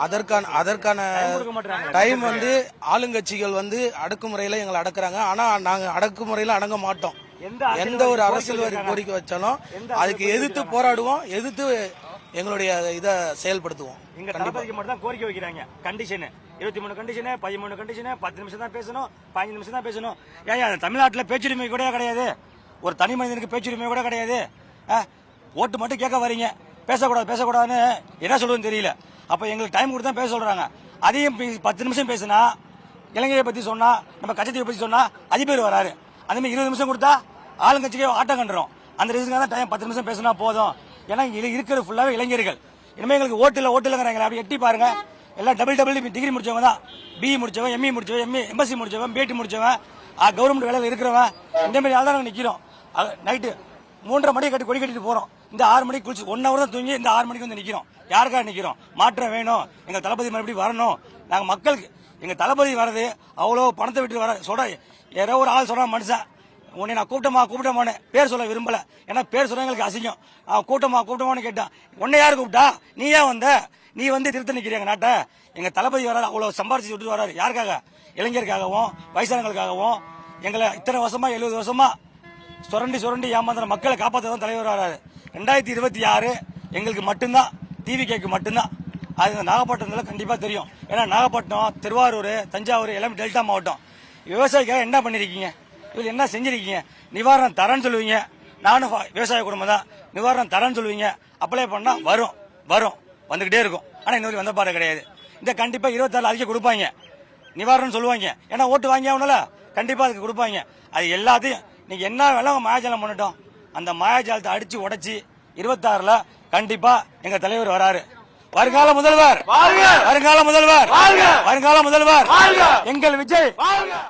அதற்கான டைம் வந்து ஆளுங்கட்சிகள் வந்து அடக்குமுறையில எங்களை அடக்குறாங்க. ஆனா நாங்க அடக்குமுறையில அடங்க மாட்டோம். எந்த ஒரு அரசியல் கோரிக்கை வச்சாலும் அதுக்கு எதிர்த்து போராடுவோம், எதிர்த்து எங்களுடைய இதை செயல்படுத்துவோம். இங்க தளபதிக்கு மட்டும் தான் கோரிக்கை வைக்கிறாங்க. கண்டிஷன் 23 கண்டிஷன், 13 கண்டிஷன், 10 நிமிஷம் தான் பேசணும், 15 நிமிஷம் தான் பேசணும். ஏன் தமிழ்நாட்டில் பேச்சுரிமை கூட கிடையாது? ஒரு தனி மனிதனுக்கு பேச்சுரிமை கூட கிடையாது. ஓட்டு மட்டும் கேட்க வரீங்க, பேசக்கூடாதுன்னு என்ன சொல்றதுன்னு தெரியல. அப்ப எங்களுக்கு டைம் கொடுத்து தான் பேச சொல்றாங்க. அதையும் 10 நிமிஷம் பேசினா, இலங்கையை பத்தி சொன்னா, நம்ம கட்சியை பத்தி சொன்னா அதிபர் வராரு. அதே மாதிரி 20 நிமிஷம் கொடுத்தா ஆளுங்கட்சிக்கு ஆட்டம் கண்டுறோம். அந்த ரீசனுக்காக தான் டைம் 10 நிமிஷம் பேசினா போதும். ஏன்னா இருக்கிறது ஃபுல்லாவே இளைஞர்கள். இனிமே எங்களுக்கு ஓட்டுலங்கிறாங்க. அப்படி எட்டி பாருங்க, எல்லாம் டபுள் டிகிரி முடிச்சவங்க தான். பிஇ முடிச்சவன், எம்இ முடிச்சவன், எம்எஸ்சி முடிச்சவன், பிஎட் முடிச்சவன், கவர்மெண்ட் வேலையில் இருக்கிறவன். இந்த மாதிரி ஆள் தான் நாங்கள் நிற்கிறோம். நைட்டு 3:30 மணிக்கு கொடி கட்டிட்டு போறோம். இந்த 6 மணிக்கு குளிச்சு 1 ஹவர் தான் தூங்கி இந்த 6 மணிக்கு வந்து நிற்கிறோம். யாருக்காக நிற்கிறோம்? மாற்றம் வேணும், எங்க தளபதி மறுபடியும் வரணும். நாங்கள் மக்களுக்கு எங்க தளபதி வர்றது அவ்வளோ பணத்தை விட்டு வர சொல்ற. யாரோ ஒரு ஆள் சொல்ற மனுஷன், உன்னை நான் கூப்பிட்டமான்னு பேர் சொல்ல விரும்பல. ஏன்னா பேர் சொல்ல எங்களுக்கு அசிங்கம். கூப்பிட்டமான்னு கேட்டான். உன்னை யாரு கூப்பிட்டா? நீ ஏன் வந்த? நீ வந்து திருத்த நிற்கிறீங்க நாட்டை. எங்க தளபதி வராது, அவ்வளவு சம்பாரிச்சு விட்டு வராரு. யாருக்காக? இளைஞருக்காகவும் வயசானங்களுக்காகவும். எங்களை இத்தனை வருஷமா 70 வருஷமா சுரண்டி ஏமாந்துற மக்களை காப்பாற்ற தலைவர் வராரு. 2026 எங்களுக்கு மட்டும்தான், டிவிகேக்கு மட்டும்தான். அது நாகப்பட்டினத்தில் கண்டிப்பா தெரியும். ஏன்னா நாகப்பட்டினம், திருவாரூர், தஞ்சாவூர் எல்லாமே டெல்டா மாவட்டம். விவசாயிக்காக என்ன பண்ணிருக்கீங்க? இதில் என்ன செஞ்சிருக்கீங்க? நிவாரணம் தரேன்னு சொல்லுவீங்க. நானும் விவசாய குடும்பம் தான். நிவாரணம் தரேன்னு சொல்லுவீங்க. அப்ளை பண்ணா வரும் வந்துகிட்டே இருக்கும். ஆனா இன்னொரு வந்த பாரு கிடையாது. இந்த கண்டிப்பா 26 அறிக்கை கொடுப்பாங்க, நிவாரணம் சொல்லுவாங்க. ஏன்னா ஓட்டு வாங்கி ஆகணும்ல, கண்டிப்பா அதுக்கு கொடுப்பாங்க. அது எல்லாத்தையும் நீங்க என்ன வேலை மாயாஜாலம் பண்ணிட்டோம். அந்த மாயாஜாலத்தை அடிச்சு உடைச்சி 26ல கண்டிப்பா எங்க தலைவர் வராரு. வருங்கால முதல்வர், வருங்கால முதல்வர், எங்கள் விஜய்.